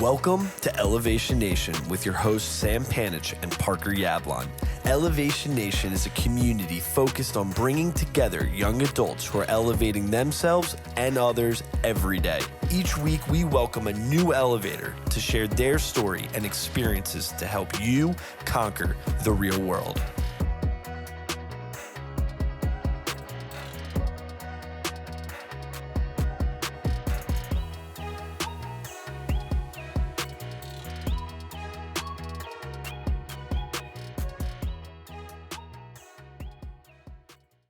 Welcome to Elevation Nation with your hosts Sam Panich and Parker Yablon. Elevation Nation is a community focused on bringing together young adults who are elevating themselves and others every day. Each week, we welcome a new elevator to share their story and experiences to help you conquer the real world.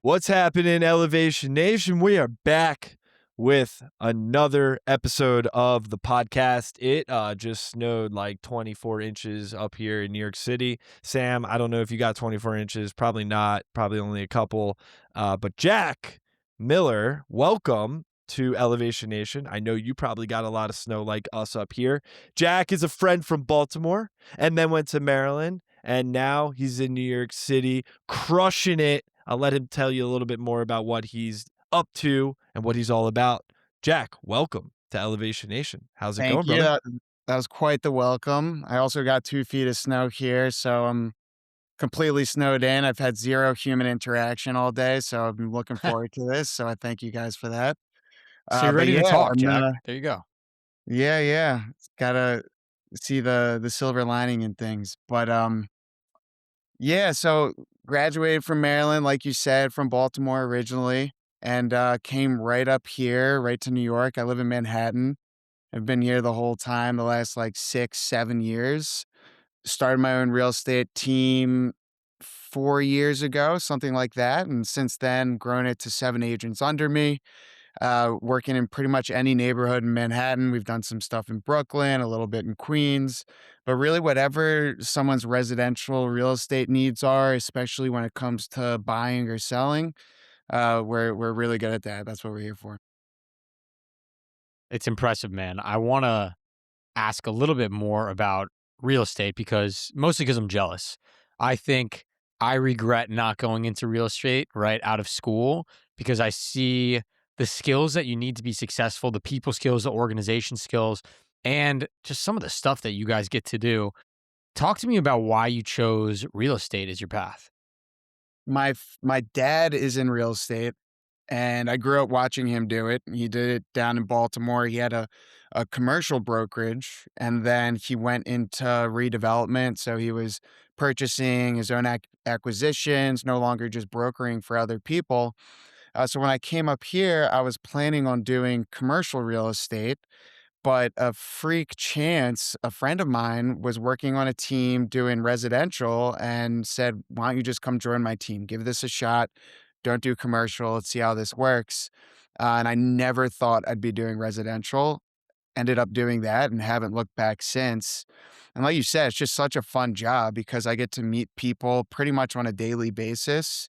What's happening, Elevation Nation? We are back with another episode of the podcast. It just snowed like 24 inches up here in New York City. Sam, I don't know if you got 24 inches. Probably not. Probably only a couple. But Jack Miller, welcome to Elevation Nation. I know you probably got a lot of snow like us up here. Jack is a friend from Baltimore and then went to Maryland. And now he's in New York City, crushing it. I'll let him tell you a little bit more about what he's up to and what he's all about. Jack, welcome to Elevation Nation. How's it going, brother? Thank you. That was quite the welcome. I also got 2 feet of snow here, so I'm completely snowed in. I've had 0 human interaction all day, so I've been looking forward to this. So I thank you guys for that. So you're But ready to yeah, talk, Jack. There you go. yeah. Gotta see the silver lining in things. But yeah. So graduated from Maryland, like you said, from Baltimore originally, and came right up here, right to New York. I live in Manhattan. I've been here the whole time, the last like 6, 7 years. Started my own real estate team 4 years ago, something like that. And since then, grown it to 7 agents under me, working in pretty much any neighborhood in Manhattan. We've done some stuff in Brooklyn, a little bit in Queens, but really whatever someone's residential real estate needs are, especially when it comes to buying or selling, we're really good at that. That's what we're here for. It's impressive, man. I want to ask a little bit more about real estate mostly because I'm jealous. I think I regret not going into real estate right out of school because I see the skills that you need to be successful, the people skills, the organization skills, and just some of the stuff that you guys get to do. Talk to me about why you chose real estate as your path. My dad is in real estate, and I grew up watching him do it. He did it down in Baltimore. He had a commercial brokerage, and then he went into redevelopment. So he was purchasing his own acquisitions, no longer just brokering for other people. So when I came up here, I was planning on doing commercial real estate, but a freak chance, a friend of mine was working on a team doing residential and said, "Why don't you just come join my team? Give this a shot. Don't do commercial. Let's see how this works." And I never thought I'd be doing residential. Ended up doing that and haven't looked back since. And like you said, it's just such a fun job because I get to meet people pretty much on a daily basis.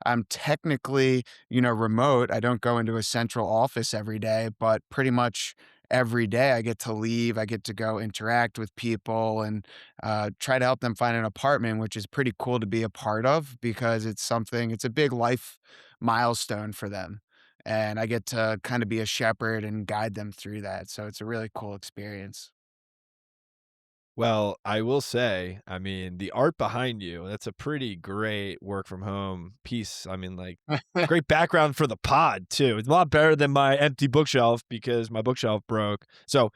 I'm technically, remote. I don't go into a central office every day, but pretty much every day I get to leave. I get to go interact with people and try to help them find an apartment, which is pretty cool to be a part of because it's a big life milestone for them. And I get to kind of be a shepherd and guide them through that. So it's a really cool experience. Well, I will say, I mean, the art behind you, that's a pretty great work from home piece. I mean, like, great background for the pod, too. It's a lot better than my empty bookshelf because my bookshelf broke. So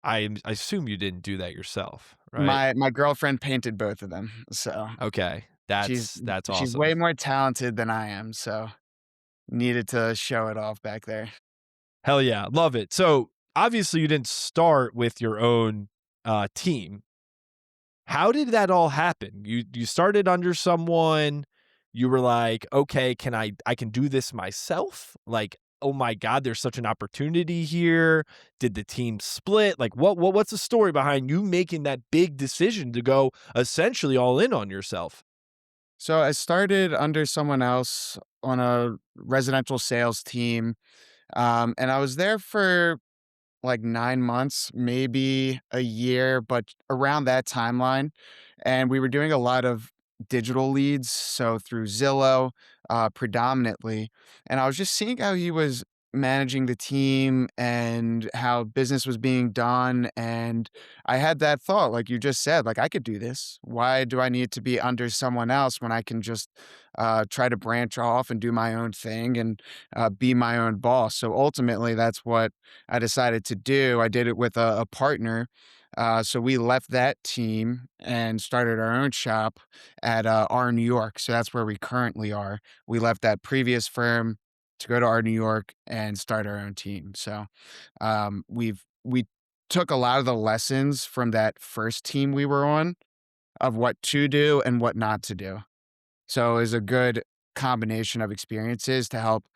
I assume you didn't do that yourself, right? My girlfriend painted both of them. So Okay. she's That's she's awesome. way more talented than I am. So needed to show it off back there. Hell yeah. Love it. So obviously you didn't start with your own team. How did that all happen? You started under someone, you were like, okay, I can do this myself? Like, oh my God, there's such an opportunity here. Did the team split? Like what's the story behind you making that big decision to go essentially all in on yourself? So I started under someone else on a residential sales team. And I was there for like 9 months, maybe a year, but around that timeline. And we were doing a lot of digital leads, so through Zillow, predominantly. And I was just seeing how he was managing the team and how business was being done, and I had that thought, like you just said, like, "I could do this. Why do I need to be under someone else when I can just, try to branch off and do my own thing and, be my own boss?" So, ultimately, that's what I decided to do. I did it with a partner, so we left that team and started our own shop at, R New York, so that's where we currently are. We left that previous firm to go to our New York and start our own team. So we took a lot of the lessons from that first team we were on of what to do and what not to do. So it was a good combination of experiences to help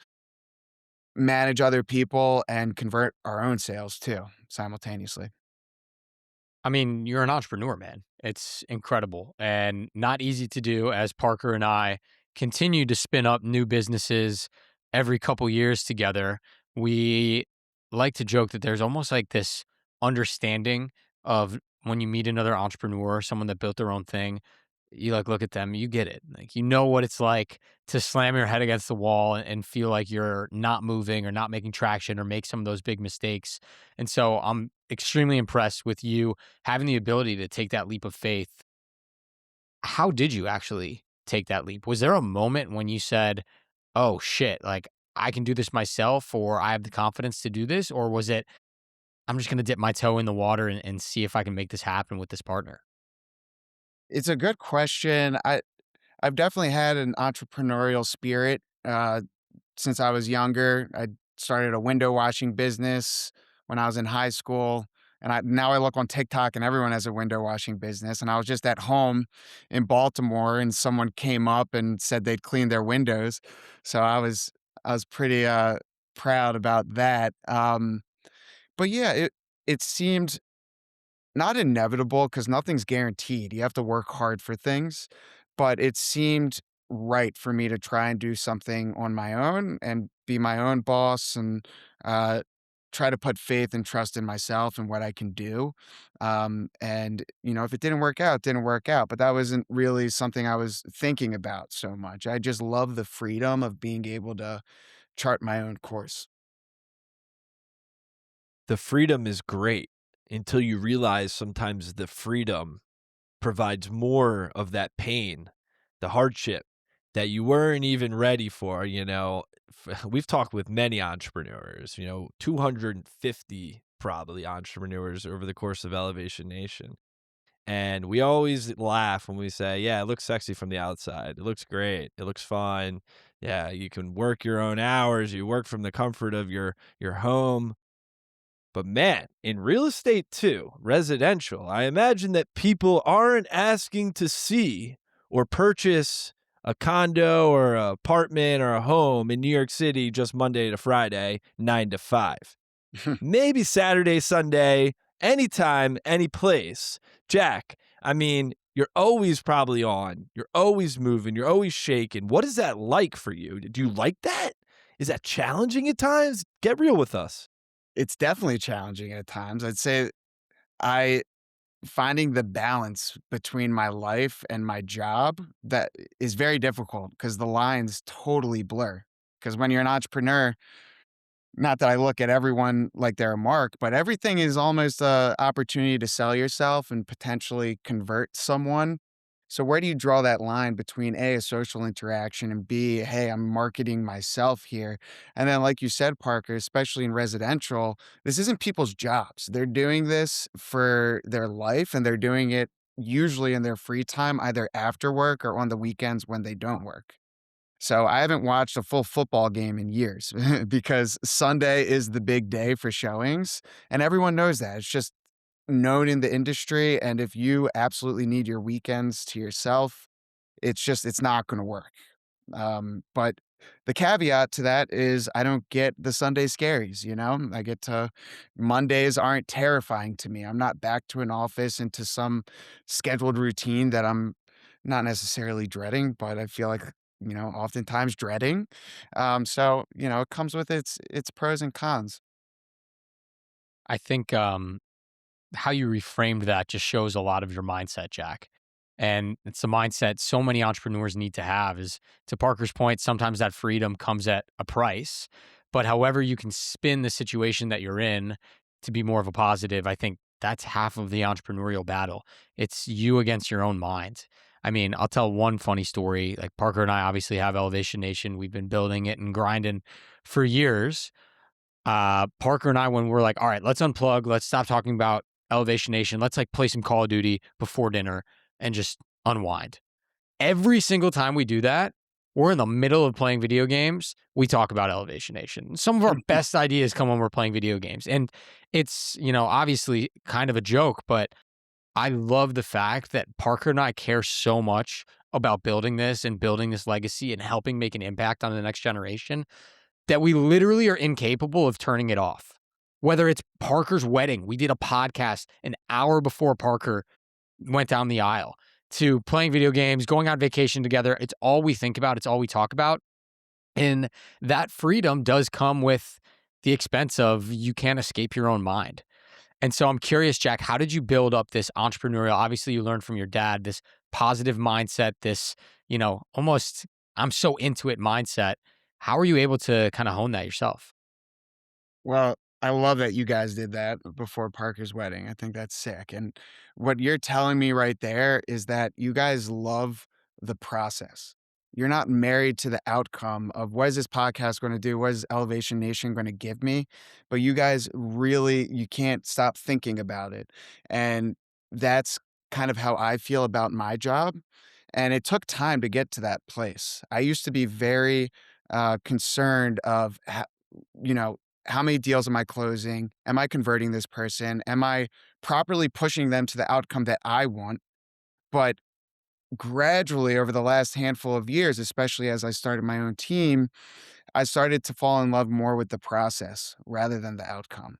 manage other people and convert our own sales too simultaneously. I mean, you're an entrepreneur, man. It's incredible and not easy to do as Parker and I continue to spin up new businesses every couple years together. We like to joke that there's almost like this understanding of when you meet another entrepreneur, someone that built their own thing, you like look at them, you get it. Like you know what it's like to slam your head against the wall and feel like you're not moving or not making traction or make some of those big mistakes. And so I'm extremely impressed with you having the ability to take that leap of faith. How did you actually take that leap? Was there a moment when you said, "Oh shit, like I can do this myself," or "I have the confidence to do this," or was it, "I'm just going to dip my toe in the water and see if I can make this happen with this partner"? It's a good question. I've definitely had an entrepreneurial spirit since I was younger. I started a window washing business when I was in high school. And now I look on TikTok and everyone has a window washing business. And I was just at home in Baltimore and someone came up and said they'd clean their windows. So I was pretty proud about that. But yeah, it seemed not inevitable because nothing's guaranteed. You have to work hard for things, but it seemed right for me to try and do something on my own and be my own boss and uh, try to put faith and trust in myself and what I can do. And if it didn't work out, it didn't work out. But that wasn't really something I was thinking about so much. I just love the freedom of being able to chart my own course. The freedom is great until you realize sometimes the freedom provides more of that pain, the hardship that you weren't even ready for. We've talked with many entrepreneurs, 250 probably entrepreneurs over the course of Elevation Nation. And we always laugh when we say, yeah, it looks sexy from the outside. It looks great. It looks fun. Yeah, you can work your own hours. You work from the comfort of your home. But man, in real estate too, residential, I imagine that people aren't asking to see or purchase a condo or an apartment or a home in New York City just Monday to Friday, 9 to 5. Maybe Saturday, Sunday, anytime, any place. Jack, I mean, you're always probably on. You're always moving. You're always shaking. What is that like for you? Do you like that? Is that challenging at times? Get real with us. It's definitely challenging at times. I'd say I finding the balance between my life and my job that is very difficult because the lines totally blur. Because when you're an entrepreneur, not that I look at everyone like they're a mark, but everything is almost a opportunity to sell yourself and potentially convert someone. So where do you draw that line between A, a social interaction, and B, hey, I'm marketing myself here? And then, like you said, Parker, especially in residential, this isn't people's jobs. They're doing this for their life and they're doing it usually in their free time, either after work or on the weekends when they don't work. So I haven't watched a full football game in years because Sunday is the big day for showings, and everyone knows that. It's just known in the industry, and if you absolutely need your weekends to yourself, it's not gonna work. But the caveat to that is I don't get the Sunday scaries, you know? I get to Mondays aren't terrifying to me. I'm not back to an office into some scheduled routine that I'm not necessarily dreading, but I feel like, oftentimes dreading. So, it comes with its pros and cons. I think how you reframed that just shows a lot of your mindset, Jack. And it's a mindset so many entrepreneurs need to have is to Parker's point, sometimes that freedom comes at a price. But however you can spin the situation that you're in to be more of a positive, I think that's half of the entrepreneurial battle. It's you against your own mind. I mean, I'll tell one funny story. Like Parker and I obviously have Elevation Nation. We've been building it and grinding for years. Parker and I, when we're like, all right, let's unplug, let's stop talking about Elevation Nation, let's like play some Call of Duty before dinner and just unwind. Every single time we do that, we're in the middle of playing video games. We talk about Elevation Nation. Some of our best ideas come when we're playing video games. And it's, obviously kind of a joke, but I love the fact that Parker and I care so much about building this and building this legacy and helping make an impact on the next generation that we literally are incapable of turning it off. Whether it's Parker's wedding, we did a podcast an hour before Parker went down the aisle, to playing video games, going on vacation together. It's all we think about. It's all we talk about. And that freedom does come with the expense of you can't escape your own mind. And so I'm curious, Jack, how did you build up this entrepreneurial? Obviously, you learned from your dad, this positive mindset, this, almost I'm so into it mindset. How are you able to kind of hone that yourself? Well, I love that you guys did that before Parker's wedding. I think that's sick. And what you're telling me right there is that you guys love the process. You're not married to the outcome of what is this podcast going to do? What is Elevation Nation going to give me? But you guys really, you can't stop thinking about it. And that's kind of how I feel about my job. And it took time to get to that place. I used to be very concerned of, you know, how many deals am I closing? Am I converting this person? Am I properly pushing them to the outcome that I want? But gradually over the last handful of years, especially as I started my own team, I started to fall in love more with the process rather than the outcome.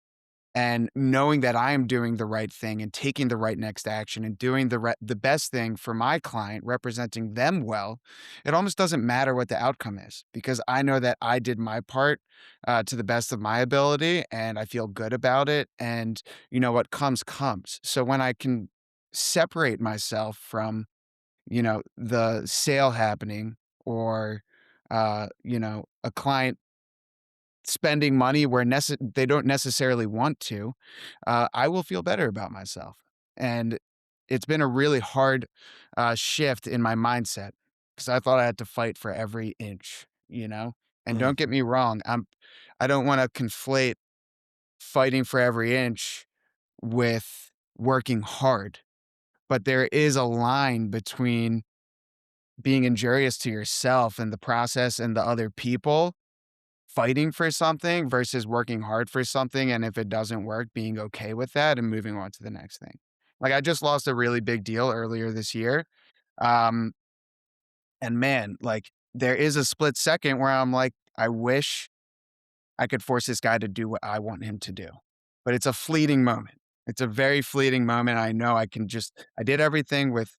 And knowing that I am doing the right thing and taking the right next action and doing the best thing for my client, representing them well, it almost doesn't matter what the outcome is because I know that I did my part to the best of my ability and I feel good about it. And what comes comes. So when I can separate myself from the sale happening or a client spending money where they don't necessarily want to, I will feel better about myself. And it's been a really hard shift in my mindset because I thought I had to fight for every inch. And Mm. don't get me wrong, I don't want to conflate fighting for every inch with working hard, but there is a line between being injurious to yourself and the process and the other people fighting for something versus working hard for something, and if it doesn't work, being okay with that and moving on to the next thing. Like, I just lost a really big deal earlier this year, um, and man, like, there is a split second where I'm like, "I wish I could force this guy to do what I want him to do." But it's a fleeting moment. It's a very fleeting moment. I know I did everything with,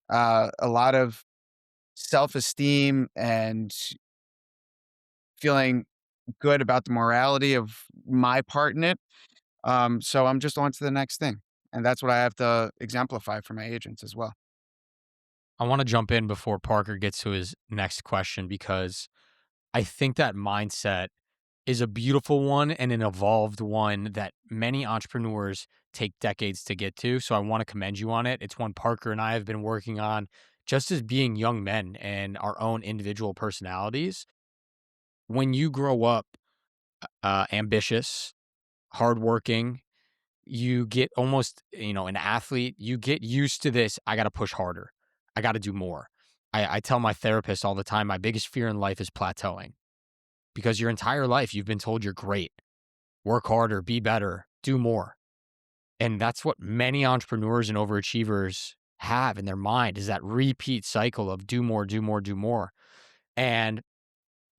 a lot of self-esteem and feeling good about the morality of my part in it. So I'm just on to the next thing. And that's what I have to exemplify for my agents as well. I want to jump in before Parker gets to his next question because I think that mindset is a beautiful one and an evolved one that many entrepreneurs take decades to get to. So I want to commend you on it. It's one Parker and I have been working on just as being young men and our own individual personalities. When you grow up ambitious, hardworking, you get almost, an athlete, you get used to this. I got to push harder. I got to do more. I tell my therapist all the time, my biggest fear in life is plateauing because your entire life you've been told you're great, work harder, be better, do more. And that's what many entrepreneurs and overachievers have in their mind is that repeat cycle of do more, do more, do more. And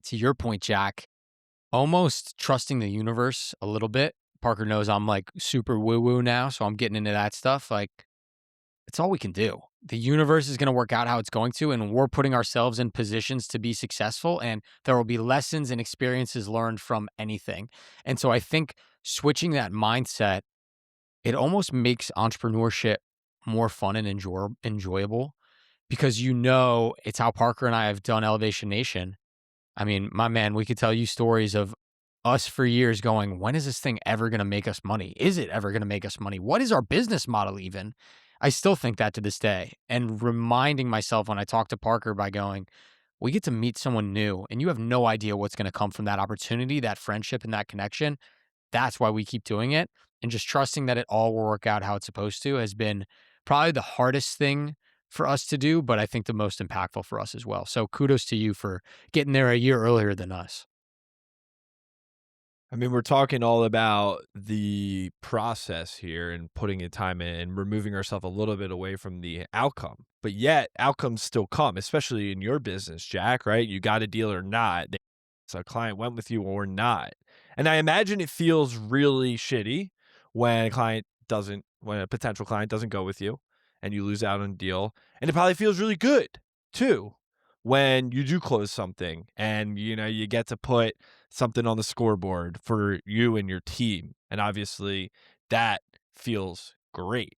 to your point, Jack, almost trusting the universe a little bit. Parker knows I'm like super woo woo now, so I'm getting into that stuff. Like, it's all we can do. The universe is going to work out how it's going to, and we're putting ourselves in positions to be successful. And there will be lessons and experiences learned from anything. And so I think switching that mindset, it almost makes entrepreneurship more fun and enjoyable because it's how Parker and I have done Elevation Nation. I mean, my man, we could tell you stories of us for years going, when is this thing ever going to make us money? Is it ever going to make us money? What is our business model even? I still think that to this day. And reminding myself when I talk to Parker by going, we get to meet someone new and you have no idea what's going to come from that opportunity, that friendship, and that connection. That's why we keep doing it. And just trusting that it all will work out how it's supposed to has been probably the hardest thing for us to do, but I think the most impactful for us as well. So kudos to you for getting there a year earlier than us. I mean, we're talking all about the process here and putting in time in and removing ourselves a little bit away from the outcome. But yet, outcomes still come, especially in your business, Jack, right? You got a deal or not. So a client went with you or not. And I imagine it feels really shitty when when a potential client doesn't go with you and you lose out on a deal. And it probably feels really good too when you do close something and you get to put something on the scoreboard for you and your team. And obviously that feels great.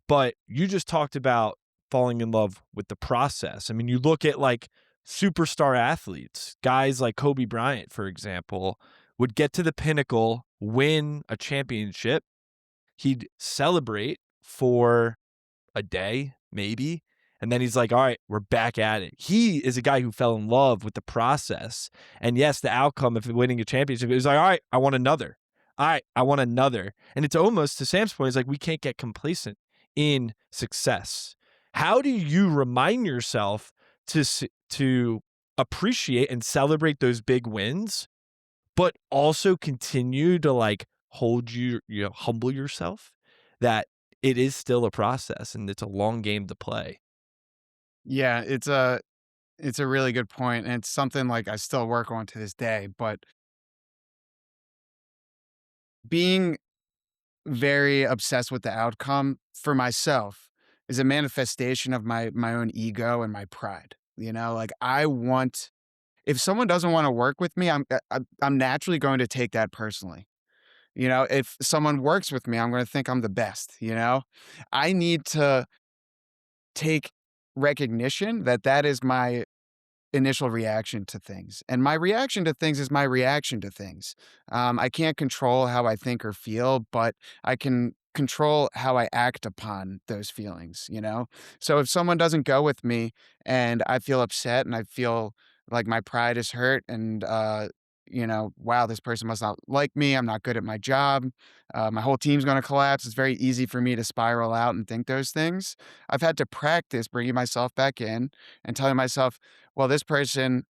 But you just talked about falling in love with the process. I mean, you look at like superstar athletes, guys like Kobe Bryant, for example, would get to the pinnacle, win a championship. He'd celebrate for a day, maybe. And then he's like, all right, we're back at it. He is a guy who fell in love with the process. And yes, the outcome of winning a championship, it was like, all right, I want another. All right, I want another. And it's almost, to Sam's point, it's like we can't get complacent in success. How do you remind yourself to appreciate and celebrate those big wins, but also continue to like humble yourself that it is still a process and it's a long game to play? Yeah, it's a really good point, and it's something like I still work on to this day. But being very obsessed with the outcome for myself is a manifestation of my own ego and my pride. Like I want if someone doesn't want to work with me, I'm naturally going to take that personally. If someone works with me, I'm going to think I'm the best. I need to take recognition that that is my initial reaction to things. And my reaction to things is my reaction to things. I can't control how I think or feel, but I can control how I act upon those feelings. So if someone doesn't go with me and I feel upset and I feel like my pride is hurt and, wow, this person must not like me. I'm not good at my job. My whole team's going to collapse. It's very easy for me to spiral out and think those things. I've had to practice bringing myself back in and telling myself, well, this person,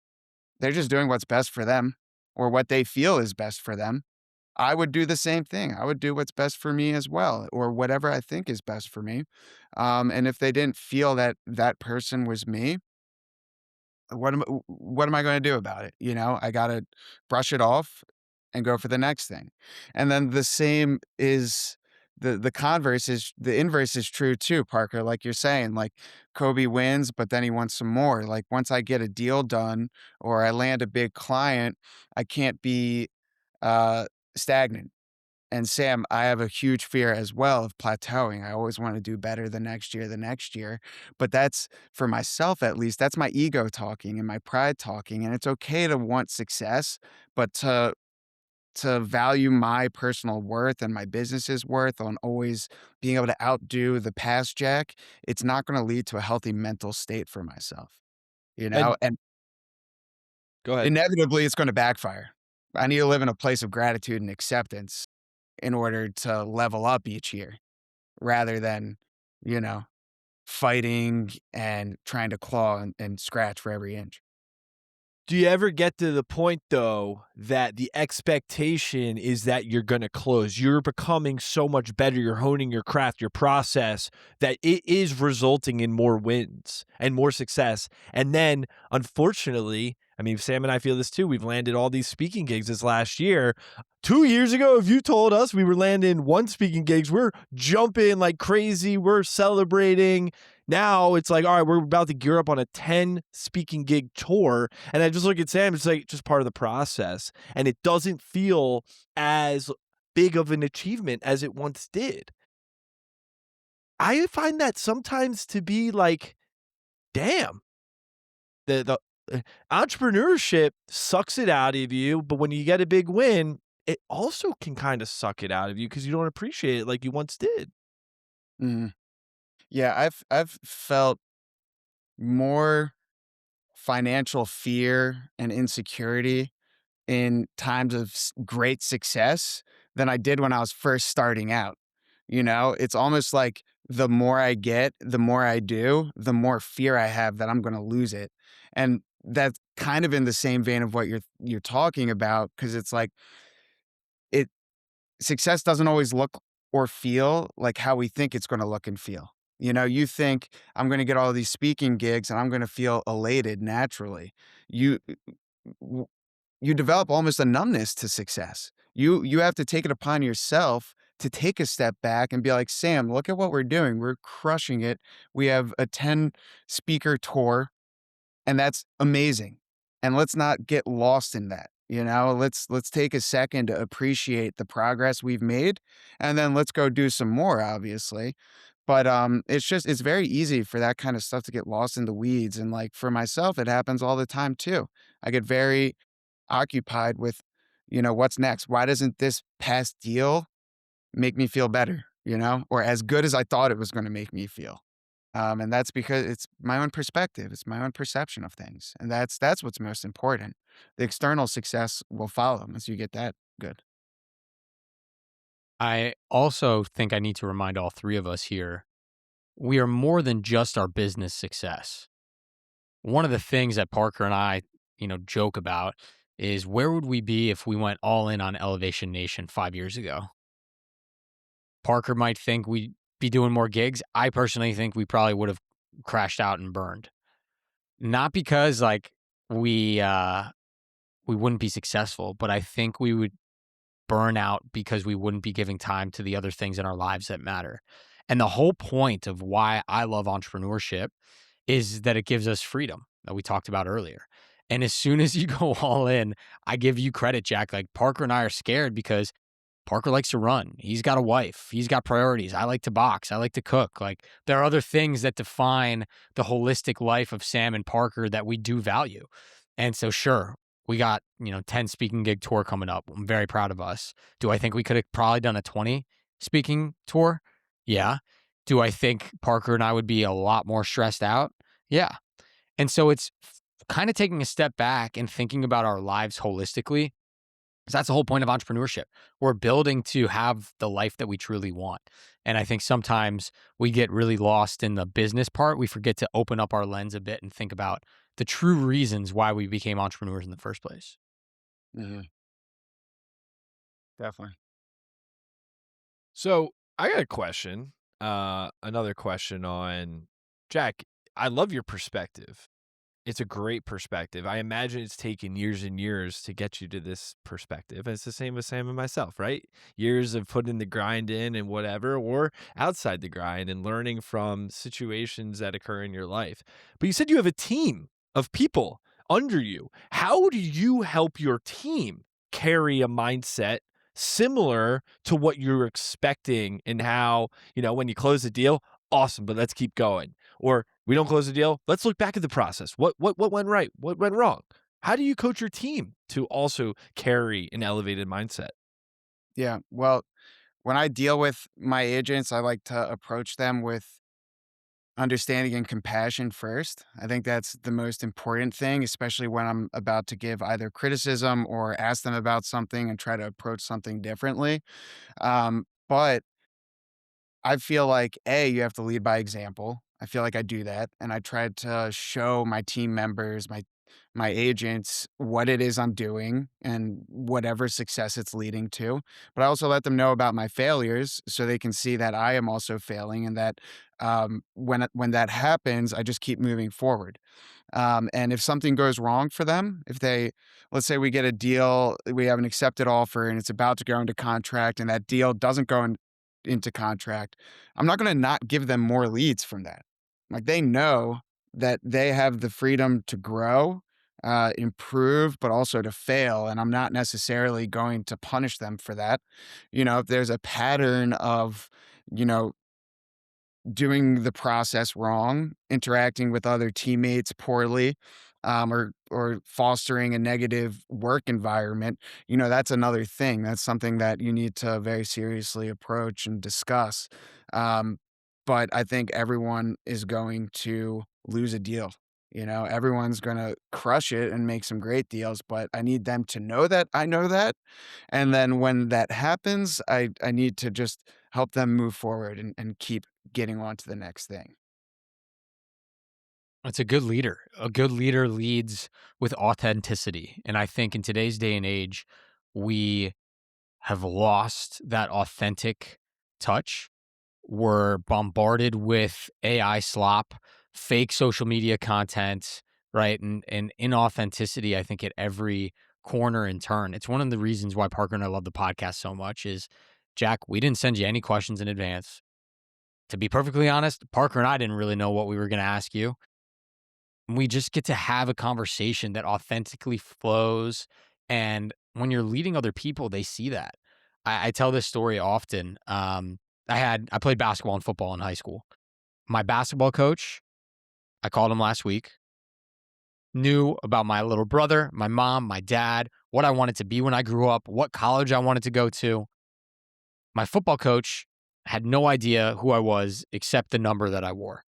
they're just doing what's best for them or what they feel is best for them. I would do the same thing. I would do what's best for me as well, or whatever I think is best for me. And if they didn't feel that that person was me, what am I going to do about it? I got to brush it off and go for the next thing. And then the same is the inverse is true too, Parker. Like you're saying, like Kobe wins, but then he wants some more. Like once I get a deal done or I land a big client, I can't be uh, stagnant. And Sam, I have a huge fear as well of plateauing. I always want to do better the next year. But that's for myself, at least, that's my ego talking and my pride talking. And it's okay to want success, but to value my personal worth and my business's worth on always being able to outdo the past Jack, it's not going to lead to a healthy mental state for myself, And and go ahead. inevitably it's going to backfire. I need to live in a place of gratitude and acceptance in order to level up each year rather than, you know, fighting and trying to claw and scratch for every inch. Do you ever get to the point though that the expectation is that you're going to close? You're becoming so much better. You're honing your craft, your process, that it is resulting in more wins and more success. And then, unfortunately, I mean, Sam and I feel this too. We've landed all these speaking gigs this last year. 2 years ago, if you told us we were landing one speaking gigs, we're jumping like crazy. We're celebrating. Now it's like, all right, we're about to gear up on a 10 speaking gig tour. And I just look at Sam, it's like just part of the process. And it doesn't feel as big of an achievement as it once did. I find that sometimes to be like, damn, the entrepreneurship sucks it out of you, but when you get a big win, it also can kind of suck it out of you because you don't appreciate it like you once did. Mhm. Yeah, I've felt more financial fear and insecurity in times of great success than I did when I was first starting out. You know, it's almost like the more I get, the more I do, the more fear I have that I'm going to lose it. And that's kind of in the same vein of what you're talking about, because it's like it success doesn't always look or feel like how we think it's going to look and feel. You know, you think I'm going to get all these speaking gigs and I'm going to feel elated naturally. You w- you develop almost a numbness to success. You have to take it upon yourself to take a step back and be like, Sam, look at what we're doing. We're crushing it. We have a 10 speaker tour, and that's amazing. And let's not get lost in that. You know, let's take a second to appreciate the progress we've made, and then let's go do some more, obviously. But it's very easy for that kind of stuff to get lost in the weeds. And like for myself, it happens all the time too. I get very occupied with, what's next? Why doesn't this past deal make me feel better, or as good as I thought it was going to make me feel? And that's because it's my own perspective, it's my own perception of things, and that's what's most important. The external success will follow as you get that good. I also think I need to remind all three of us here we are more than just our business success. One of the things that Parker and I, joke about is where would we be if we went all in on Elevation Nation 5 years ago? Parker might think we'd be doing more gigs. I personally think we probably would have crashed out and burned. Not because like we wouldn't be successful, but I think we would burn out because we wouldn't be giving time to the other things in our lives that matter. And the whole point of why I love entrepreneurship is that it gives us freedom that we talked about earlier. And as soon as you go all in, I give you credit, Jack. Like Parker and I are scared because Parker likes to run. He's got a wife. He's got priorities. I like to box. I like to cook. Like there are other things that define the holistic life of Sam and Parker that we do value. And so, sure, we got, 10 speaking gig tour coming up. I'm very proud of us. Do I think we could have probably done a 20 speaking tour? Yeah. Do I think Parker and I would be a lot more stressed out? Yeah. And so it's kind of taking a step back and thinking about our lives holistically, 'cause that's the whole point of entrepreneurship. We're building to have the life that we truly want. And I think sometimes we get really lost in the business part. We forget to open up our lens a bit and think about the true reasons why we became entrepreneurs in the first place. Hmm. Definitely. So I got a question. Another question on Jack. I love your perspective. It's a great perspective. I imagine it's taken years and years to get you to this perspective. And it's the same with Sam and myself, right? Years of putting the grind in and whatever, or outside the grind and learning from situations that occur in your life. But you said you have a team of people under you. How do you help your team carry a mindset similar to what you're expecting and how, when you close a deal, awesome, but let's keep going. Or we don't close the deal. Let's look back at the process. What went right? What went wrong? How do you coach your team to also carry an elevated mindset? Yeah. Well, when I deal with my agents, I like to approach them with understanding and compassion first. I think that's the most important thing, especially when I'm about to give either criticism or ask them about something and try to approach something differently. But I feel like you have to lead by example. I feel like I do that, and I try to show my team members, my agents, what it is I'm doing and whatever success it's leading to. But I also let them know about my failures so they can see that I am also failing, and that when that happens, I just keep moving forward. And if something goes wrong for them, if they, let's say we get a deal, we have an accepted offer and it's about to go into contract and that deal doesn't go into contract, I'm not going to not give them more leads from that. Like they know that they have the freedom to grow, improve, but also to fail. And I'm not necessarily going to punish them for that. If there's a pattern of, you know, doing the process wrong, interacting with other teammates poorly, or fostering a negative work environment, that's another thing. That's something that you need to very seriously approach and discuss. Um, but I think everyone is going to lose a deal. Everyone's going to crush it and make some great deals, but I need them to know that I know that. And then when that happens, I need to just help them move forward and keep getting on to the next thing. It's a good leader. A good leader leads with authenticity. And I think in today's day and age, we have lost that authentic touch. We're bombarded with AI slop, fake social media content, right? And inauthenticity, I think, at every corner and turn. It's one of the reasons why Parker and I love the podcast so much is Jack, we didn't send you any questions in advance. To be perfectly honest, Parker and I didn't really know what we were going to ask you. We just get to have a conversation that authentically flows. And when you're leading other people, they see that. I tell this story often. I played basketball and football in high school. My basketball coach, I called him last week, knew about my little brother, my mom, my dad, what I wanted to be when I grew up, what college I wanted to go to. My football coach had no idea who I was except the number that I wore.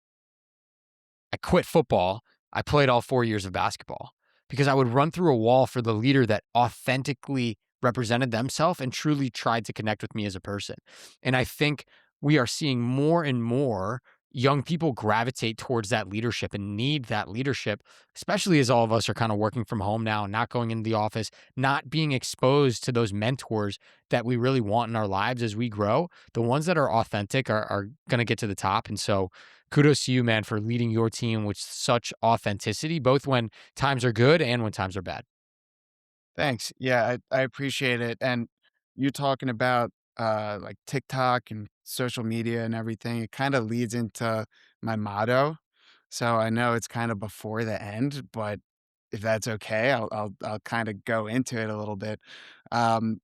I quit football. I played all 4 years of basketball because I would run through a wall for the leader that authentically represented themselves and truly tried to connect with me as a person. And I think we are seeing more and more young people gravitate towards that leadership and need that leadership, especially as all of us are kind of working from home now, not going into the office, not being exposed to those mentors that we really want in our lives as we grow. The ones that are authentic are going to get to the top. And so, kudos to you, man, for leading your team with such authenticity, both when times are good and when times are bad. Thanks. Yeah, I appreciate it. And you talking about like TikTok and social media and everything, it kind of leads into my motto. So I know it's kind of before the end, but if that's okay, I'll kind of go into it a little bit. Um,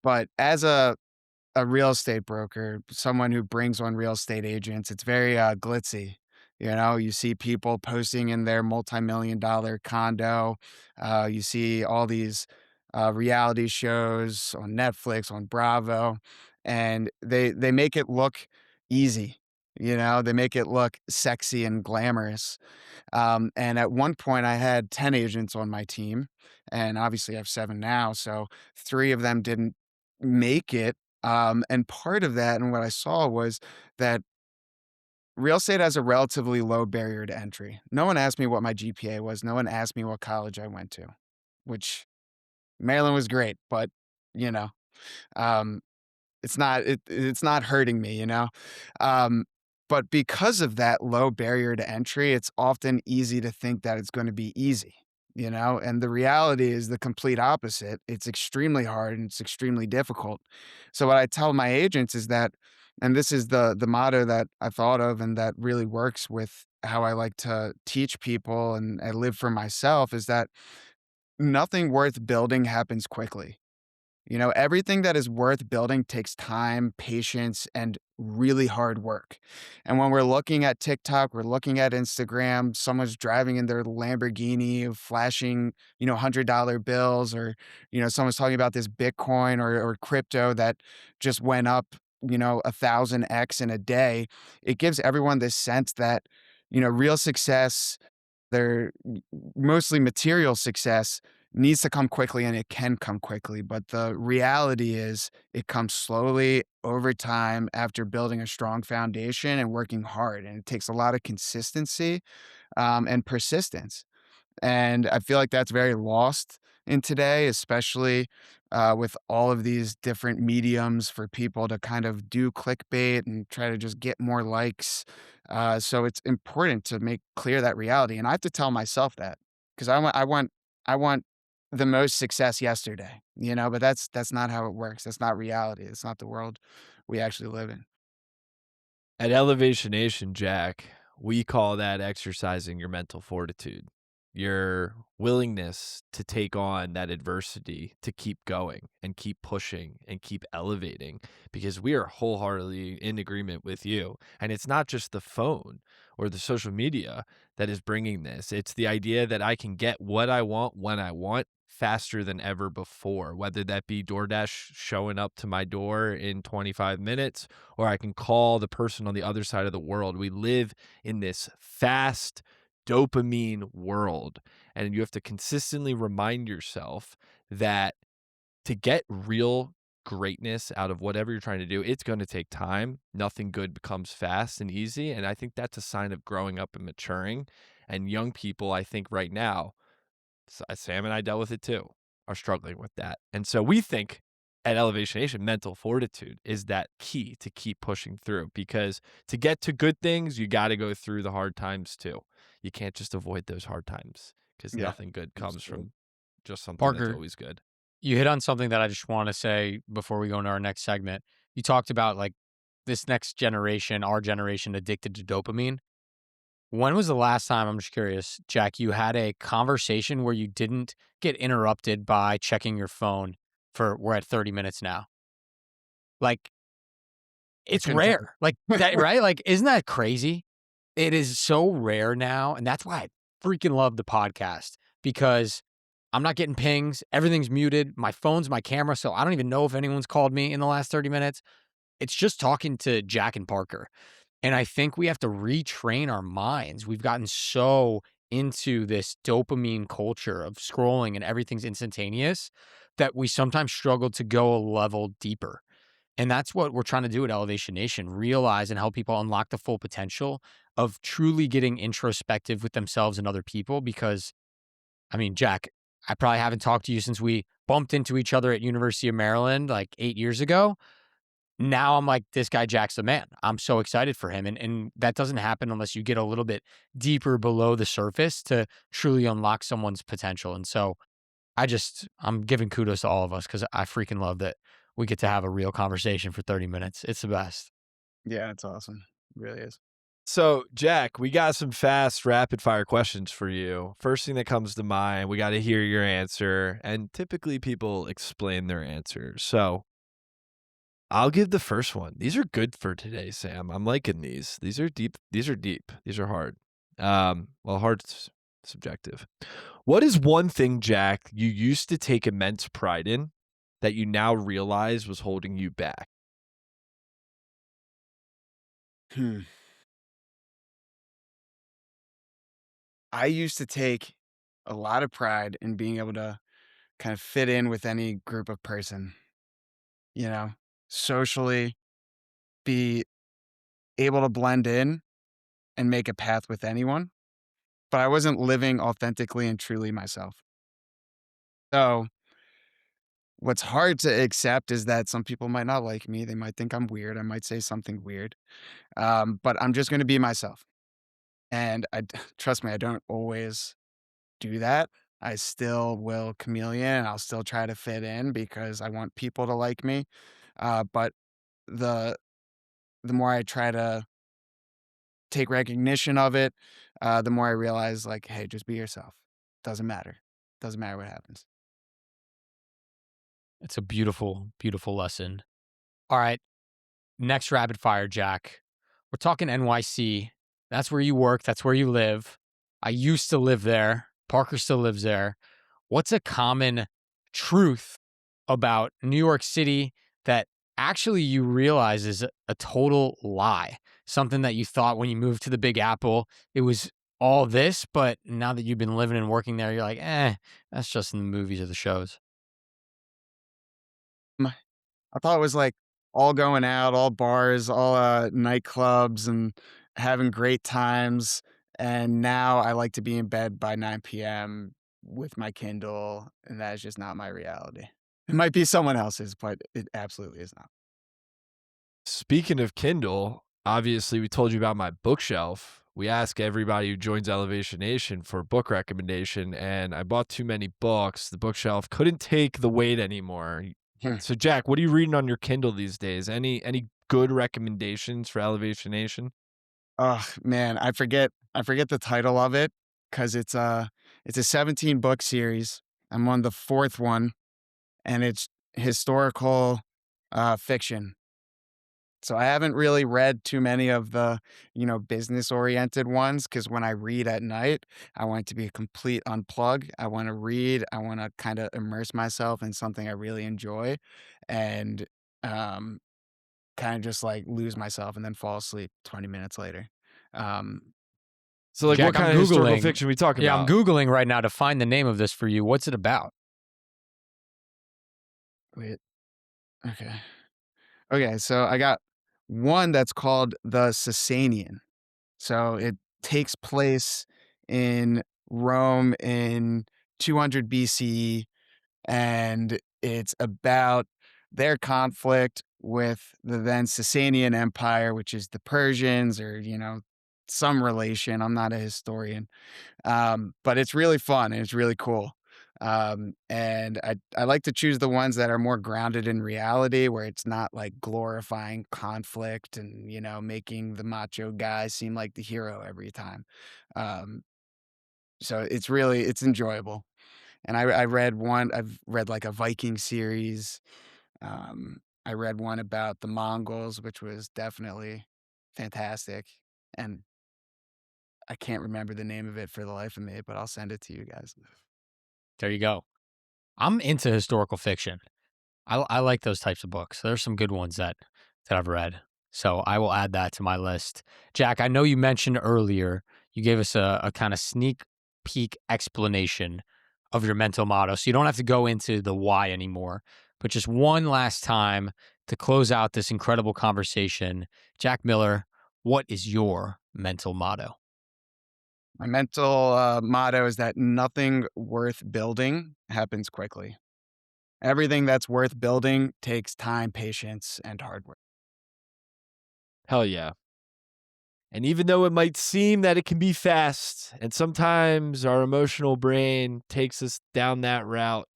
but as a real estate broker, someone who brings on real estate agents, it's very glitzy. You see people posting in their multi-million dollar condo. You see all these reality shows on Netflix, on Bravo, and they make it look easy. They make it look sexy and glamorous. And at one point, I had 10 agents on my team, and obviously I have seven now. So three of them didn't make it. And part of that, and what I saw was that real estate has a relatively low barrier to entry. No one asked me what my GPA was. No one asked me what college I went to, which Maryland was great, but you know, um, it's not hurting me, Um, but because of that low barrier to entry, it's often easy to think that it's gonna be easy, and the reality is the complete opposite. It's extremely hard and it's extremely difficult. So what I tell my agents is that, and this is the motto that I thought of and that really works with how I like to teach people and I live for myself, is that nothing worth building happens quickly. Everything that is worth building takes time, patience, and really hard work. And when we're looking at TikTok, we're looking at Instagram, someone's driving in their Lamborghini, flashing, $100 bills, or, someone's talking about this Bitcoin or crypto that just went up, 1,000x in a day. It gives everyone this sense that, real success, they're mostly material success needs to come quickly and it can come quickly. But the reality is it comes slowly over time after building a strong foundation and working hard. And it takes a lot of consistency and persistence. And I feel like that's very lost in today, especially with all of these different mediums for people to kind of do clickbait and try to just get more likes. So it's important to make clear that reality. And I have to tell myself that because I want the most success yesterday, but that's not how it works. That's not reality. It's not the world we actually live in. At Elevation Nation, Jack, we call that exercising your mental fortitude. your willingness to take on that adversity, to keep going and keep pushing and keep elevating, because we are wholeheartedly in agreement with you. And it's not just the phone or the social media that is bringing this. It's the idea that I can get what I want when I want faster than ever before, whether that be DoorDash showing up to my door in 25 minutes, or I can call the person on the other side of the world. We live in this fast dopamine world, and you have to consistently remind yourself that to get real greatness out of whatever you're trying to do, it's going to take time. Nothing good becomes fast and easy. And I think that's a sign of growing up and maturing. And young people, I think right now, Sam and I dealt with it too, are struggling with that. And so we think at Elevation Nation, mental fortitude is that key to keep pushing through, because to get to good things, you got to go through the hard times too. You can't just avoid those hard times, because Yeah, nothing good comes absolutely. from just something that's Parker, always good. you hit on something that I just want to say before we go into our next segment. You talked about like this next generation, our generation, addicted to dopamine. When was the last time, I'm just curious, Jack, you had a conversation where you didn't get interrupted by checking your phone for, we're at 30 minutes now? Like, I it's couldn't tell rare. Like that, right? Like, isn't that crazy? It is so rare now. And that's why I freaking love the podcast, because I'm not getting pings. Everything's muted. My phone's my camera. So I don't even know if anyone's called me in the last 30 minutes. It's just talking to Jack and Parker. And I think we have to retrain our minds. We've gotten so into this dopamine culture of scrolling and everything's instantaneous that we sometimes struggle to go a level deeper. And that's what we're trying to do at Elevation Nation, realize and help people unlock the full potential of truly getting introspective with themselves and other people. Because, I mean, Jack, I probably haven't talked to you since we bumped into each other at University of Maryland like 8 years ago. Now I'm like, this guy Jack's the man. I'm so excited for him. And that doesn't happen unless you get a little bit deeper below the surface to truly unlock someone's potential. And so I'm giving kudos to all of us, because I freaking love that we get to have a real conversation for 30 minutes. It's the best. Yeah, it's awesome. It really is. So, Jack, we got some fast, rapid fire questions for you. First thing that comes to mind, we got to hear your answer. And typically people explain their answers. So, I'll give the first one. These are good for today, Sam. I'm liking these. These are deep. These are deep. These are hard. Well, hard's subjective. What is one thing, Jack, you used to take immense pride in that you now realize was holding you back? Hmm. I used to take a lot of pride in being able to kind of fit in with any group of person, you know, socially, be able to blend in and make a path with anyone, but I wasn't living authentically and truly myself. So, what's hard to accept is that some people might not like me. They might think I'm weird. I might say something weird. But I'm just going to be myself. And trust me, I don't always do that. I still will chameleon and I'll still try to fit in because I want people to like me. But the the more I try to take recognition of it, the more I realize like, hey, just be yourself. Doesn't matter. Doesn't matter what happens. It's a beautiful, beautiful lesson. All right. Next rapid fire, Jack. We're talking NYC. That's where you work. That's where you live. I used to live there. Parker still lives there. What's a common truth about New York City that actually you realize is a total lie? Something that you thought when you moved to the Big Apple, it was all this, but now that you've been living and working there, you're like, that's just in the movies or the shows. I thought it was like all going out, all bars, all nightclubs and having great times. And now I like to be in bed by 9 p.m. with my Kindle, and that is just not my reality. It might be someone else's, but it absolutely is not. Speaking of Kindle, obviously we told you about my bookshelf. We ask everybody who joins Elevation Nation for a book recommendation, and I bought too many books. The bookshelf couldn't take the weight anymore. Hmm. So, Jack, what are you reading on your Kindle these days? Any good recommendations for Elevation Nation? Oh man, I forget the title of it because It's a 17-book series. I'm on the 4th one, and it's historical fiction. So I haven't really read too many of the, business-oriented ones because when I read at night, I want it to be a complete unplug. I want to read. I want to kind of immerse myself in something I really enjoy, and um, kind of just like lose myself and then fall asleep 20 minutes later. Um, So, like, Jack, what kind I'm of historical Googling. fiction are we talking Yeah, I'm about? Googling right now to find the name of this for you. What's it about? Wait. Okay. Okay. So I got one that's called the Sasanian. So it takes place in Rome in 200 BCE, and it's about their conflict with the then Sasanian Empire, which is the Persians, or some relation. I'm not a historian, but it's really fun and it's really cool. And I like to choose the ones that are more grounded in reality, where it's not like glorifying conflict and making the macho guy seem like the hero every time. Um, so it's enjoyable. And I read one. I've read like a Viking series. I read one about the Mongols, which was definitely fantastic. And I can't remember the name of it for the life of me, but I'll send it to you guys. There you go. I'm into historical fiction. I like those types of books. There's some good ones that I've read. So I will add that to my list. Jack, I know you mentioned earlier, you gave us a kind of sneak peek explanation of your mental motto. So you don't have to go into the why anymore. But just one last time to close out this incredible conversation. Jack Miller, what is your mental motto? My mental motto is that nothing worth building happens quickly. Everything that's worth building takes time, patience, and hard work. Hell yeah. And even though it might seem that it can be fast, and sometimes our emotional brain takes us down that route,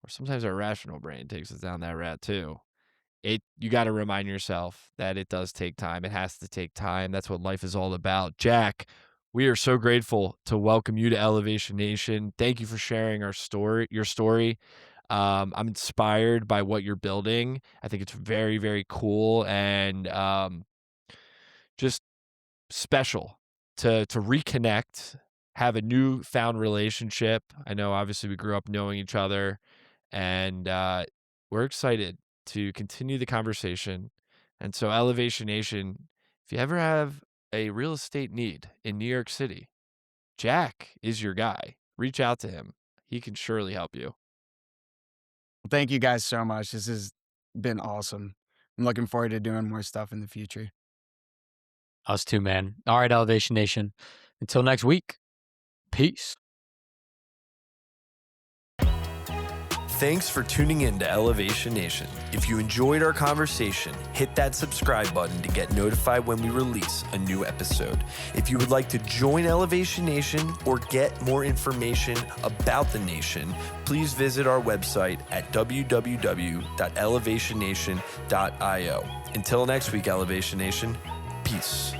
or sometimes our rational brain takes us down that route too, you got to remind yourself that it does take time. It has to take time. That's what life is all about. Jack, we are so grateful to welcome you to Elevation Nation. Thank you for sharing your story. I'm inspired by what you're building. I think it's very, very cool, and just special to reconnect, have a newfound relationship. I know obviously we grew up knowing each other, and we're excited to continue the conversation. And so Elevation Nation, if you ever have a real estate need in New York City, Jack is your guy. Reach out to him. He can surely help you. Thank you guys so much. This has been awesome. I'm looking forward to doing more stuff in the future. Us too, man. All right, Elevation Nation. Until next week, peace. Thanks for tuning in to Elevation Nation. If you enjoyed our conversation, hit that subscribe button to get notified when we release a new episode. If you would like to join Elevation Nation or get more information about the nation, please visit our website at www.elevationnation.io. Until next week, Elevation Nation, peace.